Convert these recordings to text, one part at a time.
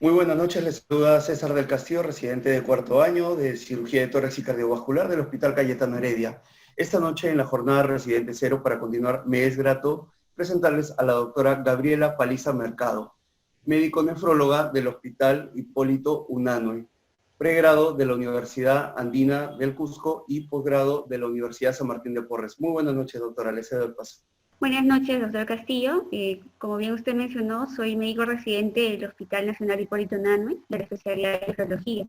Muy buenas noches, les saluda César del Castillo, residente de cuarto año de cirugía de tórax y cardiovascular del Hospital Cayetano Heredia. Esta noche en la jornada Residente Cero, para continuar, me es grato presentarles a la doctora Gabriela Paliza Mercado, médico nefróloga del Hospital Hipólito Unanue, pregrado de la Universidad Andina del Cusco y posgrado de la Universidad San Martín de Porres. Muy buenas noches, doctora, le cedo el paso. Buenas noches, doctor Castillo. Como bien usted mencionó, soy médico residente del Hospital Nacional Hipólito Unanue, de la especialidad de nefrología.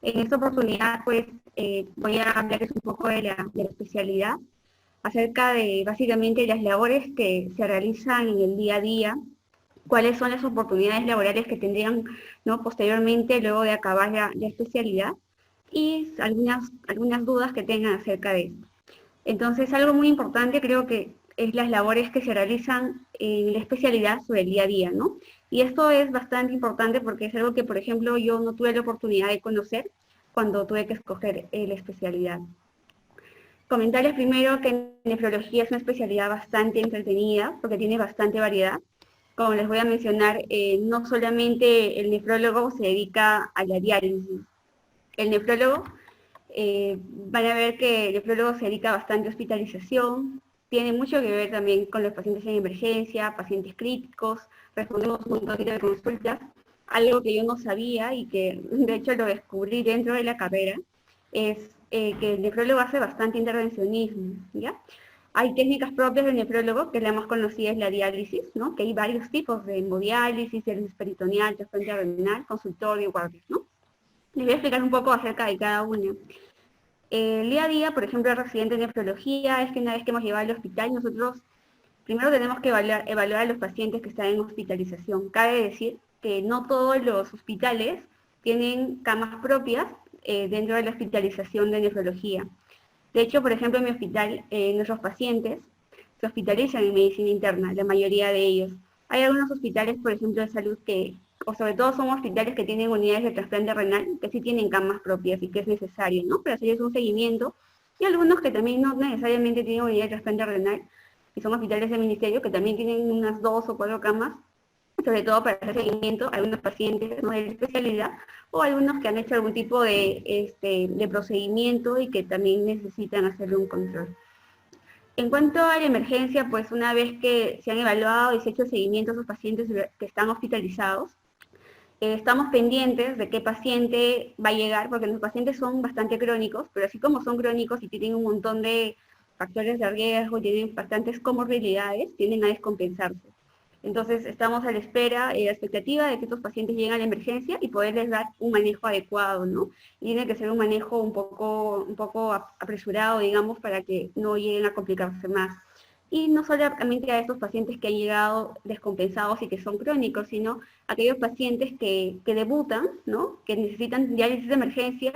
En esta oportunidad, pues, voy a hablarles un poco de la especialidad, acerca de, básicamente, las labores que se realizan en el día a día, cuáles son las oportunidades laborales que tendrían, ¿no?, posteriormente, luego de acabar la especialidad, y algunas dudas que tengan acerca de esto. Entonces, algo muy importante creo que es las labores que se realizan en la especialidad sobre el día a día, ¿no? Y esto es bastante importante porque es algo que, por ejemplo, yo no tuve la oportunidad de conocer cuando tuve que escoger la especialidad. Comentarles primero que nefrología es una especialidad bastante entretenida porque tiene bastante variedad. Como les voy a mencionar, no solamente el nefrólogo se dedica a la diálisis. El nefrólogo van a ver que el nefrólogo se dedica bastante a hospitalización, tiene mucho que ver también con los pacientes en emergencia, pacientes críticos, respondemos un montón de consultas, algo que yo no sabía y que de hecho lo descubrí dentro de la carrera, es que el nefrólogo hace bastante intervencionismo, ¿ya? Hay técnicas propias del nefrólogo, que la más conocida es la diálisis, ¿no? Que hay varios tipos de hemodiálisis, diálisis peritoneal, trasplante renal, consultorio, guardias, ¿no? Les voy a explicar un poco acerca de cada una. El día a día, por ejemplo, el residente en nefrología es que una vez que hemos llegado al hospital, nosotros primero tenemos que evaluar a los pacientes que están en hospitalización. Cabe decir que no todos los hospitales tienen camas propias dentro de la hospitalización de nefrología. De hecho, por ejemplo, en mi hospital, nuestros pacientes se hospitalizan en medicina interna, la mayoría de ellos. Hay algunos hospitales, por ejemplo, de salud que, o sobre todo son hospitales que tienen unidades de trasplante renal, que sí tienen camas propias y que es necesario, ¿no? Para hacerles un seguimiento. Y algunos que también no necesariamente tienen unidad de trasplante renal, y son hospitales del ministerio que también tienen unas 2 o 4 camas, sobre todo para hacer seguimiento a algunos pacientes, ¿no?, de la especialidad, o algunos que han hecho algún tipo de procedimiento y que también necesitan hacerle un control. En cuanto a la emergencia, pues una vez que se han evaluado y se ha hecho seguimiento a esos pacientes que están hospitalizados, estamos pendientes de qué paciente va a llegar, porque los pacientes son bastante crónicos, pero así como son crónicos y tienen un montón de factores de riesgo, tienen bastantes comorbilidades, tienden a descompensarse. Entonces estamos a la espera, a la expectativa de que estos pacientes lleguen a la emergencia y poderles dar un manejo adecuado, ¿no? Y tiene que ser un manejo un poco apresurado, digamos, para que no lleguen a complicarse más. Y no solamente a estos pacientes que han llegado descompensados y que son crónicos, sino a aquellos pacientes que debutan, ¿no?, que necesitan diálisis de emergencia,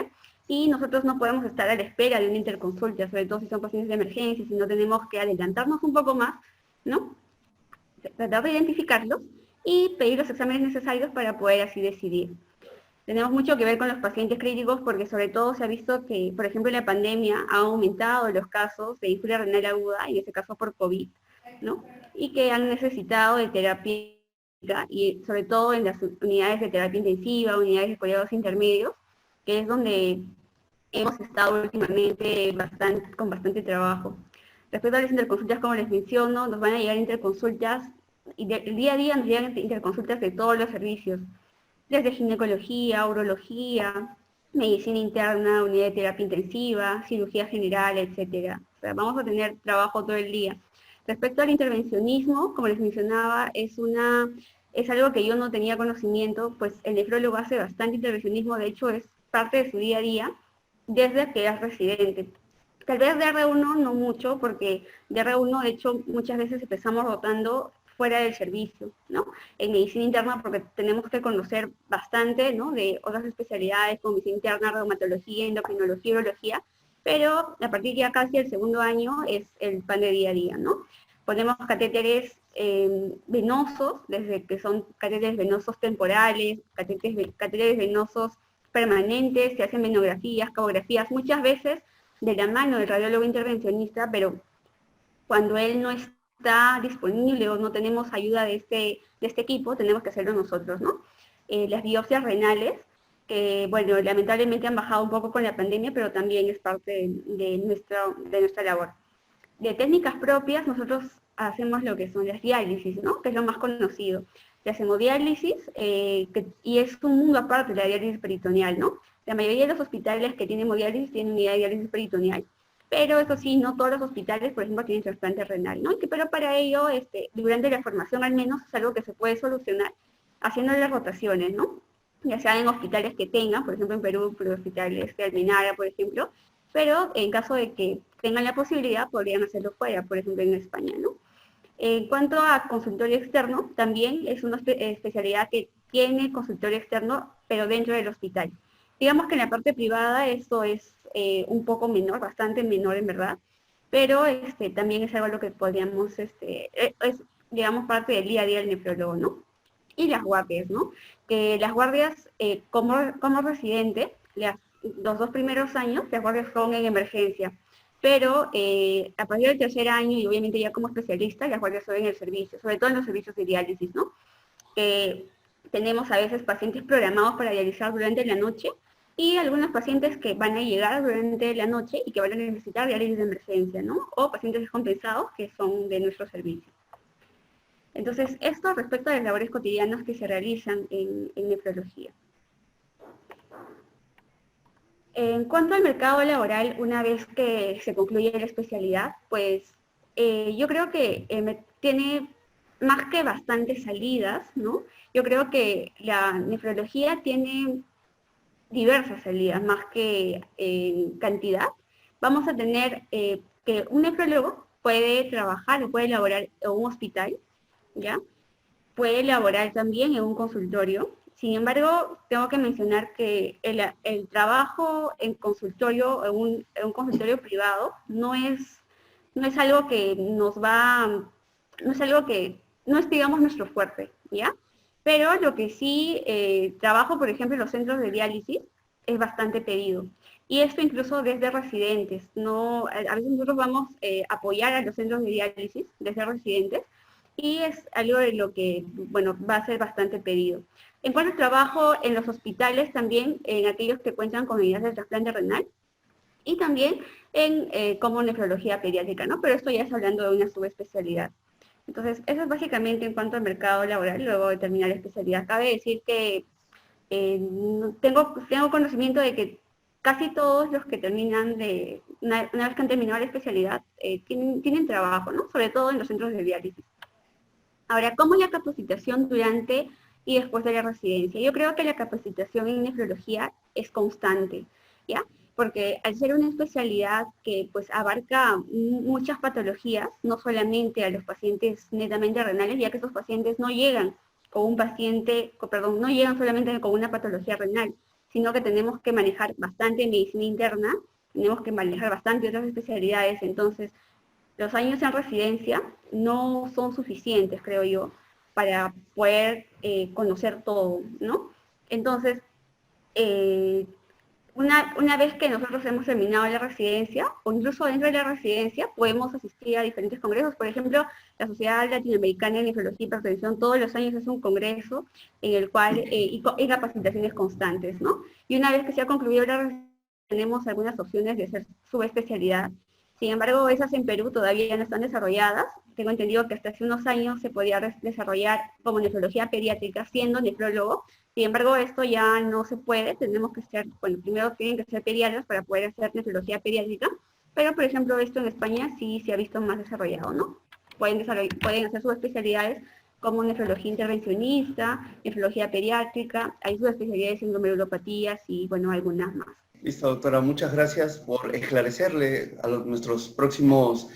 y nosotros no podemos estar a la espera de una interconsulta, sobre todo si son pacientes de emergencia, si no tenemos que adelantarnos un poco más, ¿no?, tratar de identificarlos y pedir los exámenes necesarios para poder así decidir. Tenemos mucho que ver con los pacientes críticos porque sobre todo se ha visto que, por ejemplo, en la pandemia ha aumentado los casos de insuficiencia renal aguda, y en este caso por COVID, ¿no? Y que han necesitado de terapia, y sobre todo en las unidades de terapia intensiva, unidades de cuidados intermedios, que es donde hemos estado últimamente con bastante trabajo. Respecto a las interconsultas, como les menciono, nos van a llegar interconsultas, y el día a día nos llegan interconsultas de todos los servicios, desde ginecología, urología, medicina interna, unidad de terapia intensiva, cirugía general, etc. O sea, vamos a tener trabajo todo el día. Respecto al intervencionismo, como les mencionaba, es algo que yo no tenía conocimiento, pues el nefrólogo hace bastante intervencionismo, de hecho es parte de su día a día, desde que es residente. Tal vez de R1 no mucho, porque de R1 de hecho muchas veces empezamos rotando fuera del servicio, ¿no? En medicina interna, porque tenemos que conocer bastante, ¿no?, de otras especialidades como medicina interna, reumatología, endocrinología, urología, pero a partir ya casi del segundo año es el pan de día a día, ¿no? Ponemos catéteres venosos, desde que son catéteres venosos temporales, catéteres venosos permanentes, se hacen venografías, cabografías, muchas veces de la mano del radiólogo intervencionista, pero cuando él no está disponible o no tenemos ayuda de este equipo, tenemos que hacerlo nosotros, ¿no? las biopsias renales, que, bueno, lamentablemente han bajado un poco con la pandemia, pero también es parte de nuestra labor. De técnicas propias, nosotros hacemos lo que son las diálisis, ¿no? Que es lo más conocido. La hemodiálisis, y es un mundo aparte de la diálisis peritoneal, ¿no? La mayoría de los hospitales que tienen hemodiálisis tienen unidad de diálisis peritoneal. Pero eso sí, no todos los hospitales, por ejemplo, tienen trasplante renal, ¿no? Pero para ello, durante la formación al menos, es algo que se puede solucionar haciendo las rotaciones, ¿no? Ya sea en hospitales que tengan, por ejemplo en Perú, hospitales de Almenara, por ejemplo, pero en caso de que tengan la posibilidad, podrían hacerlo fuera, por ejemplo en España, ¿no? En cuanto a consultorio externo, también es una especialidad que tiene consultorio externo, pero dentro del hospital. Digamos que en la parte privada esto es un poco menor, bastante menor en verdad, pero también es algo a lo que podríamos, es, digamos, parte del día a día del nefrólogo, ¿no? Y las guardias, ¿no? Que las guardias, como residente, los 2 primeros años, las guardias son en emergencia, pero a partir del tercer año, y obviamente ya como especialista, las guardias son en el servicio, sobre todo en los servicios de diálisis, ¿no? Tenemos a veces pacientes programados para dializar durante la noche, y algunos pacientes que van a llegar durante la noche y que van a necesitar diálisis de emergencia, ¿no? O pacientes descompensados que son de nuestro servicio. Entonces, esto respecto a las labores cotidianas que se realizan en nefrología. En cuanto al mercado laboral, una vez que se concluye la especialidad, pues yo creo que tiene más que bastantes salidas, ¿no? Yo creo que la nefrología tiene diversas salidas, más que en cantidad. Vamos a tener que un nefrólogo puede trabajar o puede laborar en un hospital, ¿ya? Puede laborar también en un consultorio. Sin embargo, tengo que mencionar que el trabajo en consultorio, en un consultorio privado, no es algo que nos va, no es, digamos, nuestro fuerte, ¿ya? Pero lo que sí, trabajo, por ejemplo, en los centros de diálisis, es bastante pedido. Y esto incluso desde residentes, ¿no? A veces nosotros vamos a apoyar a los centros de diálisis desde residentes, y es algo de lo que, bueno, va a ser bastante pedido. En cuanto al trabajo en los hospitales, también en aquellos que cuentan con unidades de trasplante renal, y también en como nefrología pediátrica, ¿no? Pero esto ya es hablando de una subespecialidad. Entonces, eso es básicamente en cuanto al mercado laboral, luego de terminar la especialidad. Cabe decir que tengo conocimiento de que casi todos los que terminan una vez que han terminado la especialidad, tienen trabajo, ¿no? Sobre todo en los centros de diálisis. Ahora, ¿cómo es la capacitación durante y después de la residencia? Yo creo que la capacitación en nefrología es constante, ¿ya? Porque al ser una especialidad que pues abarca muchas patologías, no solamente a los pacientes netamente renales, ya que esos pacientes no llegan no llegan solamente con una patología renal, sino que tenemos que manejar bastante medicina interna, tenemos que manejar bastante otras especialidades. Entonces, los años en residencia no son suficientes, creo yo, para poder conocer todo, ¿no? Entonces, una vez que nosotros hemos terminado la residencia, o incluso dentro de la residencia, podemos asistir a diferentes congresos. Por ejemplo, la Sociedad Latinoamericana de Nefrología y Hipertensión todos los años es un congreso en el cual hay capacitaciones constantes, ¿no? Y una vez que se ha concluido la residencia, tenemos algunas opciones de hacer subespecialidad. Sin embargo, esas en Perú todavía no están desarrolladas. Tengo entendido que hasta hace unos años se podía desarrollar como nefrología pediátrica siendo nefrólogo. Sin embargo, esto ya no se puede. Tenemos que ser, bueno, primero tienen que ser pediatras para poder hacer nefrología pediátrica. Pero, por ejemplo, esto en España sí se ha visto más desarrollado, ¿no? Pueden hacer sus especialidades como nefrología intervencionista, nefrología pediátrica, hay subespecialidades en glomerulopatías y, bueno, algunas más. Listo, doctora. Muchas gracias por esclarecerle a nuestros próximos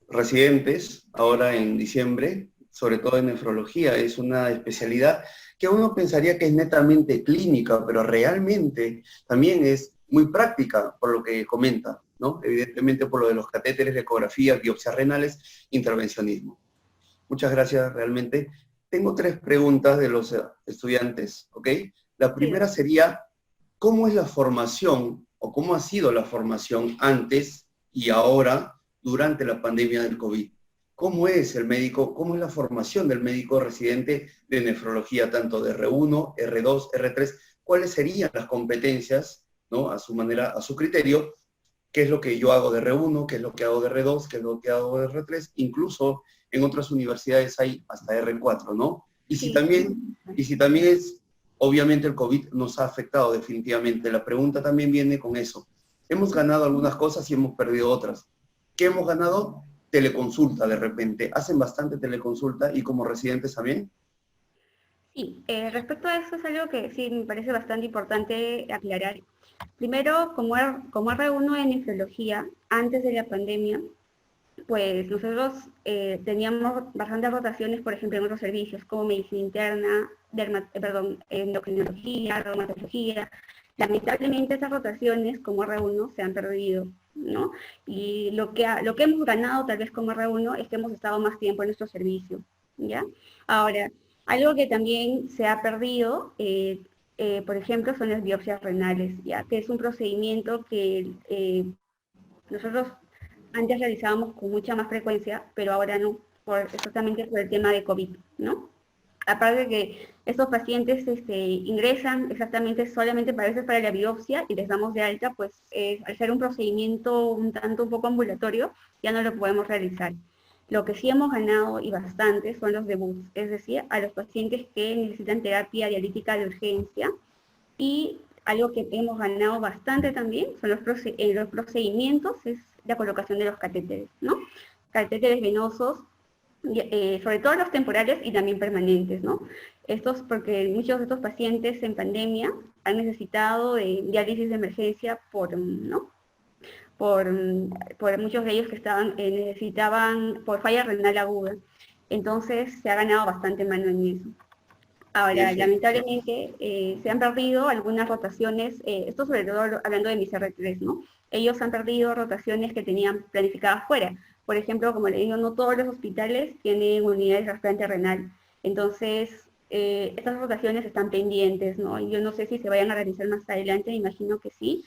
residentes, ahora en diciembre, sobre todo en nefrología. Es una especialidad que uno pensaría que es netamente clínica, pero realmente también es muy práctica, por lo que comenta, ¿no? Evidentemente por lo de los catéteres, ecografía, biopsias renales, intervencionismo. Muchas gracias, realmente. Tengo 3 preguntas de los estudiantes, ¿ok? La primera sería, ¿cómo es la formación o cómo ha sido la formación antes y ahora durante la pandemia del COVID? ¿Cómo es el médico, cómo es la formación del médico residente de nefrología, tanto de R1, R2, R3? ¿Cuáles serían las competencias, ¿no? A su manera, a su criterio, qué es lo que yo hago de R1, qué es lo que hago de R2, qué es lo que hago de R3, incluso en otras universidades hay hasta R4, ¿no? Sí. Y si también es, obviamente el COVID nos ha afectado definitivamente, la pregunta también viene con eso. Hemos ganado algunas cosas y hemos perdido otras. ¿Qué hemos ganado? Teleconsulta de repente. Hacen bastante teleconsulta y como residentes también. Sí, respecto a eso es algo que sí me parece bastante importante aclarar. Primero, como R1 en nefrología, antes de la pandemia, pues nosotros teníamos bastantes rotaciones, por ejemplo, en otros servicios como medicina interna, endocrinología, reumatología. Lamentablemente esas rotaciones como R1 se han perdido, ¿no? Y lo que hemos ganado tal vez como R1 es que hemos estado más tiempo en nuestro servicio, ¿ya? Ahora, algo que también se ha perdido, por ejemplo, son las biopsias renales, ¿ya? Que es un procedimiento que nosotros antes realizábamos con mucha más frecuencia, pero ahora no, exactamente por el tema de COVID, ¿no? Aparte de que estos pacientes ingresan exactamente solamente para veces para la biopsia y les damos de alta, pues al ser un procedimiento un poco ambulatorio, ya no lo podemos realizar. Lo que sí hemos ganado y bastante son los debuts, es decir, a los pacientes que necesitan terapia dialítica de urgencia, y algo que hemos ganado bastante también son los procedimientos, es la colocación de los catéteres, ¿no? Catéteres venosos, sobre todo los temporales y también permanentes, ¿no? Estos porque muchos de estos pacientes en pandemia han necesitado de diálisis de emergencia ¿no? por, por muchos de ellos que necesitaban por falla renal aguda. Entonces se ha ganado bastante mano en eso. Ahora, Perfecto. lamentablemente se han perdido algunas rotaciones, esto sobre todo hablando de mis R3, ¿no? Ellos han perdido rotaciones que tenían planificadas fuera. Por ejemplo, como le digo, no todos los hospitales tienen unidades de trasplante renal. Entonces, estas rotaciones están pendientes, ¿no? Yo no sé si se vayan a realizar más adelante, me imagino que sí,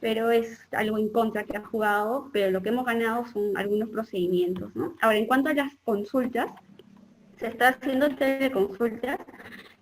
pero es algo en contra que ha jugado, pero lo que hemos ganado son algunos procedimientos, ¿no? Ahora, en cuanto a las consultas, se está haciendo teleconsultas,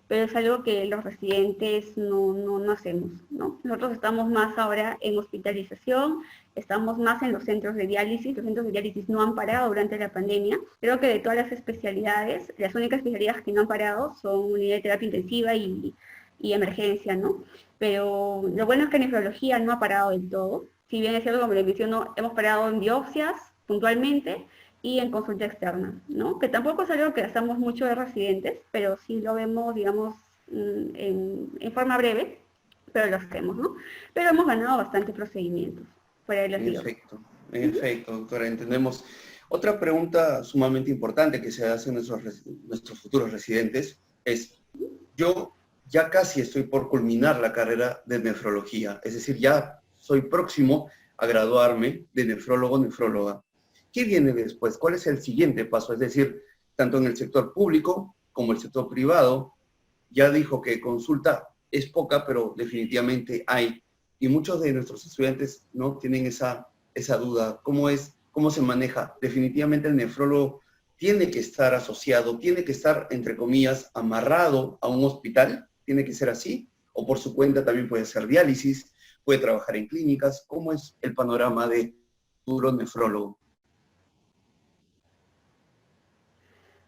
pero es algo que los residentes no hacemos, ¿no? Nosotros estamos más ahora en hospitalización, estamos más en los centros de diálisis. Los centros de diálisis no han parado durante la pandemia. Creo que de todas las especialidades, las únicas especialidades que no han parado son unidad de terapia intensiva y emergencia, ¿no? Pero lo bueno es que nefrología no ha parado del todo. Si bien es cierto, como les menciono, hemos parado en biopsias puntualmente, y en consulta externa, ¿no? Que tampoco es algo que hacemos mucho de residentes, pero sí lo vemos, digamos, en forma breve, pero lo hacemos, ¿no? Pero hemos ganado bastantes procedimientos fuera de las biopsias. En efecto, doctora, entendemos. Otra pregunta sumamente importante que se hacen nuestros futuros residentes es, yo ya casi estoy por culminar la carrera de nefrología, es decir, ya soy próximo a graduarme de nefrólogo, nefróloga. ¿Qué viene después? ¿Cuál es el siguiente paso? Es decir, tanto en el sector público como el sector privado, ya dijo que consulta es poca, pero definitivamente hay. Y muchos de nuestros estudiantes no tienen esa duda. ¿Cómo es? ¿Cómo se maneja? Definitivamente el nefrólogo tiene que estar asociado, tiene que estar, entre comillas, amarrado a un hospital. Tiene que ser así. O por su cuenta también puede hacer diálisis, puede trabajar en clínicas. ¿Cómo es el panorama de futuro nefrólogo?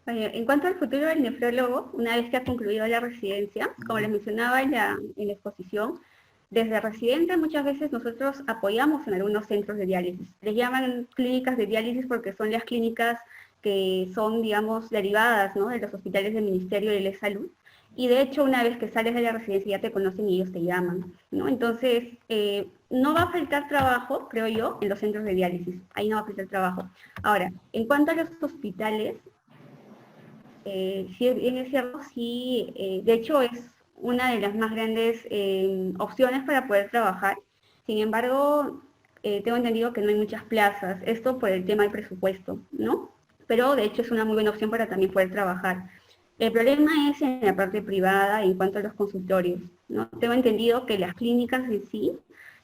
Bueno, en cuanto al futuro del nefrólogo, una vez que ha concluido la residencia, como les mencionaba en la exposición, desde residente muchas veces nosotros apoyamos en algunos centros de diálisis. Les llaman clínicas de diálisis porque son las clínicas que son, digamos, derivadas, ¿no?, de los hospitales del Ministerio de Salud. Y de hecho, una vez que sales de la residencia ya te conocen y ellos te llaman, ¿no? Entonces, no va a faltar trabajo, creo yo, en los centros de diálisis. Ahí no va a faltar trabajo. Ahora, en cuanto a los hospitales, sí, bien es cierto, sí, de hecho es una de las más grandes opciones para poder trabajar. Sin embargo, tengo entendido que no hay muchas plazas, esto por el tema del presupuesto, ¿no? Pero de hecho es una muy buena opción para también poder trabajar. El problema es en la parte privada en cuanto a los consultorios, ¿no? Tengo entendido que las clínicas en sí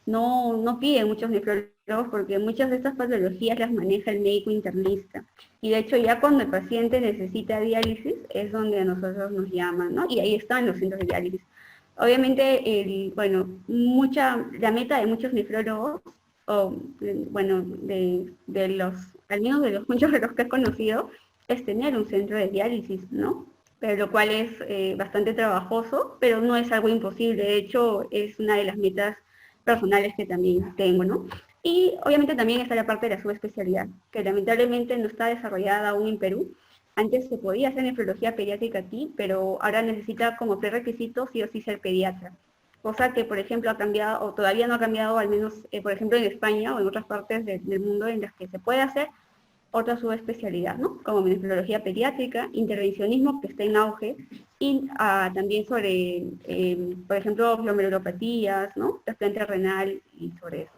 no piden muchos nefrólogos porque muchas de estas patologías las maneja el médico internista. Y de hecho ya cuando el paciente necesita diálisis es donde a nosotros nos llaman, ¿no? Y ahí están los centros de diálisis. Obviamente, la meta de muchos nefrólogos, o bueno, al menos de los muchos de los que he conocido, es tener un centro de diálisis, ¿no? Pero lo cual es bastante trabajoso, pero no es algo imposible. De hecho, es una de las metas personales que también tengo, ¿no? Y obviamente también está la parte de la subespecialidad, que lamentablemente no está desarrollada aún en Perú. Antes se podía hacer nefrología pediátrica aquí, pero ahora necesita como prerequisito sí o sí ser pediatra. Cosa que, por ejemplo, ha cambiado, o todavía no ha cambiado, al menos, por ejemplo, en España o en otras partes del mundo en las que se puede hacer otra subespecialidad, ¿no? Como nefrología pediátrica, intervencionismo, que está en auge, y también sobre, por ejemplo, glomerulopatías, ¿no? Trasplante renal y sobre eso.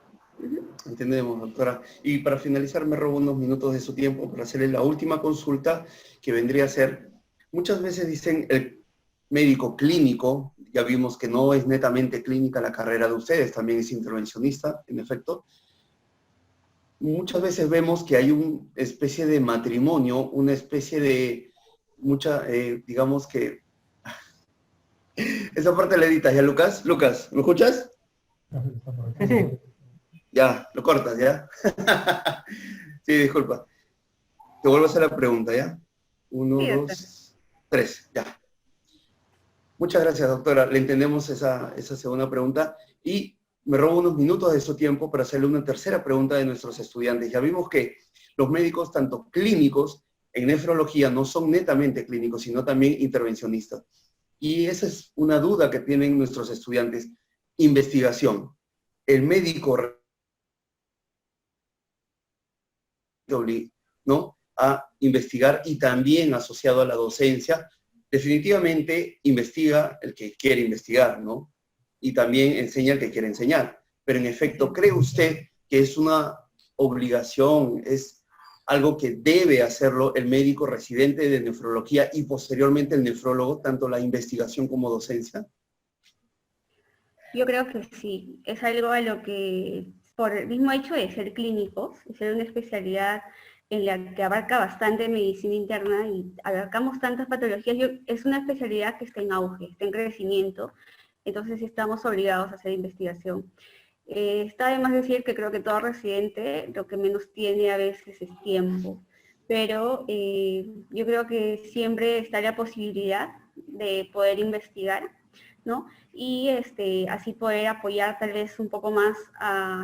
Entendemos, doctora. Y para finalizar, me robo unos minutos de su tiempo para hacerle la última consulta, que vendría a ser, muchas veces dicen el médico clínico, ya vimos que no es netamente clínica la carrera de ustedes, también es intervencionista, en efecto. Muchas veces vemos que hay una especie de matrimonio, una especie de digamos que, esa parte la editas, ¿ya, Lucas? Lucas, ¿me escuchas? Sí, sí. Ya, lo cortas, ¿ya? Sí, disculpa. Te vuelvo a hacer la pregunta, ¿ya? Uno, Sí, dos, tres, ya. Muchas gracias, doctora. Le entendemos esa segunda pregunta y me robo unos minutos de su tiempo para hacerle una tercera pregunta de nuestros estudiantes. Ya vimos que los médicos, tanto clínicos en nefrología, no son netamente clínicos, sino también intervencionistas. Y esa es una duda que tienen nuestros estudiantes. Investigación. El médico, ¿no?, a investigar y también asociado a la docencia, definitivamente investiga el que quiere investigar, ¿no? Y también enseña el que quiere enseñar. Pero en efecto, ¿cree usted que es una obligación, es algo que debe hacerlo el médico residente de nefrología y posteriormente el nefrólogo, tanto la investigación como docencia? Yo creo que sí, es algo a lo que, por el mismo hecho de ser clínicos, de ser una especialidad en la que abarca bastante medicina interna y abarcamos tantas patologías, es una especialidad que está en auge, está en crecimiento, entonces estamos obligados a hacer investigación. Está de más decir que creo que todo residente lo que menos tiene a veces es tiempo, pero yo creo que siempre está la posibilidad de poder investigar, ¿no? Y así poder apoyar tal vez un poco más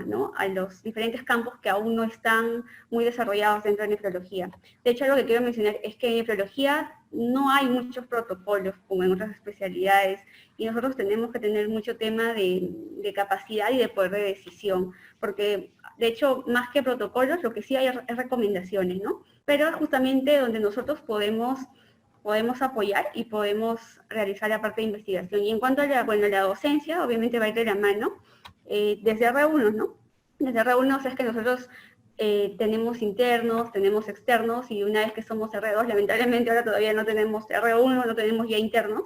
¿no?, a los diferentes campos que aún no están muy desarrollados dentro de nefrología. De hecho, lo que quiero mencionar es que en nefrología no hay muchos protocolos como en otras especialidades y nosotros tenemos que tener mucho tema de capacidad y de poder de decisión, porque de hecho, más que protocolos, lo que sí hay es recomendaciones, ¿no? Pero es justamente donde nosotros podemos apoyar y podemos realizar la parte de investigación. Y en cuanto a la docencia, obviamente va a ir de la mano, desde R1, ¿no? Desde R1 es que nosotros tenemos internos, tenemos externos, y una vez que somos R2, lamentablemente ahora todavía no tenemos R1, no tenemos ya internos,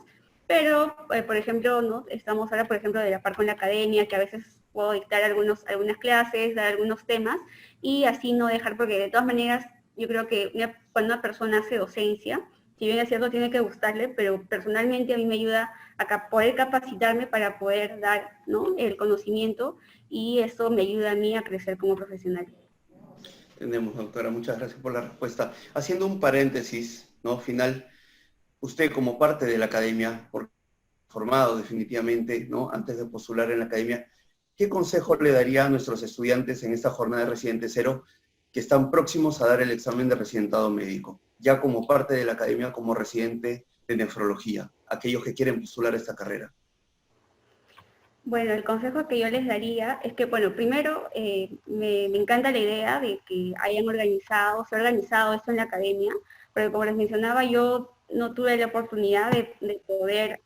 pero, por ejemplo, ¿no?, estamos ahora, por ejemplo, de la par con la academia, que a veces puedo dictar algunas clases, dar algunos temas, y así no dejar, porque de todas maneras, yo creo que cuando una persona hace docencia, si bien es cierto, tiene que gustarle, pero personalmente a mí me ayuda a poder capacitarme para poder dar, ¿no?, el conocimiento, y eso me ayuda a mí a crecer como profesional. Entendemos, doctora. Muchas gracias por la respuesta. Haciendo un paréntesis, ¿no?, final, usted como parte de la academia, formado definitivamente, ¿no?, antes de postular en la academia, ¿qué consejo le daría a nuestros estudiantes en esta jornada de Residente Cero que están próximos a dar el examen de residentado médico, ya como parte de la academia, como residente de nefrología, aquellos que quieren postular esta carrera? Bueno, el consejo que yo les daría es que, bueno, primero me encanta la idea de que se ha organizado esto en la academia, pero como les mencionaba, yo no tuve la oportunidad de poder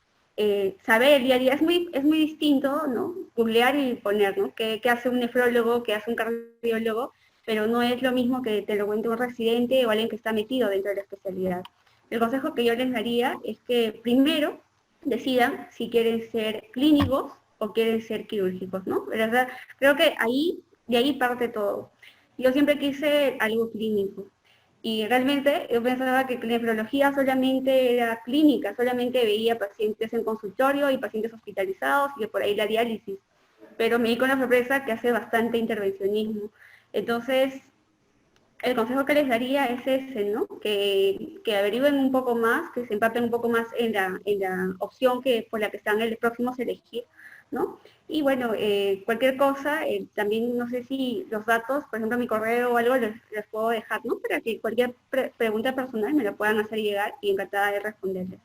saber el día a día. Es muy distinto, ¿no?, googlear y poner, ¿no?, qué hace un nefrólogo, qué hace un cardiólogo, pero no es lo mismo que te lo cuente un residente o alguien que está metido dentro de la especialidad. El consejo que yo les daría es que primero decidan si quieren ser clínicos o quieren ser quirúrgicos, ¿no? ¿Verdad? Creo que ahí De ahí parte todo. Yo siempre quise algo clínico. Y realmente yo pensaba que nefrología solamente era clínica, solamente veía pacientes en consultorio y pacientes hospitalizados y que por ahí la diálisis. Pero me di con la sorpresa que hace bastante intervencionismo. Entonces, el consejo que les daría es ese, ¿no? Que averigüen un poco más, que se empapen un poco más en la opción por la que están próximos a elegir, ¿no? Y bueno, cualquier cosa, también no sé si los datos, por ejemplo mi correo o algo, les puedo dejar, ¿no? Para que cualquier pregunta personal me la puedan hacer llegar y encantada de responderles.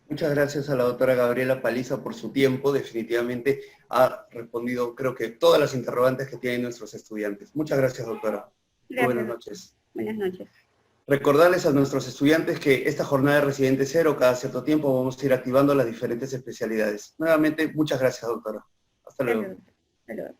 Muchas gracias a la doctora Gabriela Paliza por su tiempo. Definitivamente ha respondido, creo que, todas las interrogantes que tienen nuestros estudiantes. Muchas gracias, doctora. Muy Gracias. buenas noches. Buenas noches. Recordarles a nuestros estudiantes que esta jornada de Residente Cero, cada cierto tiempo vamos a ir activando las diferentes especialidades. Nuevamente, muchas gracias, doctora. Hasta luego. Hasta luego.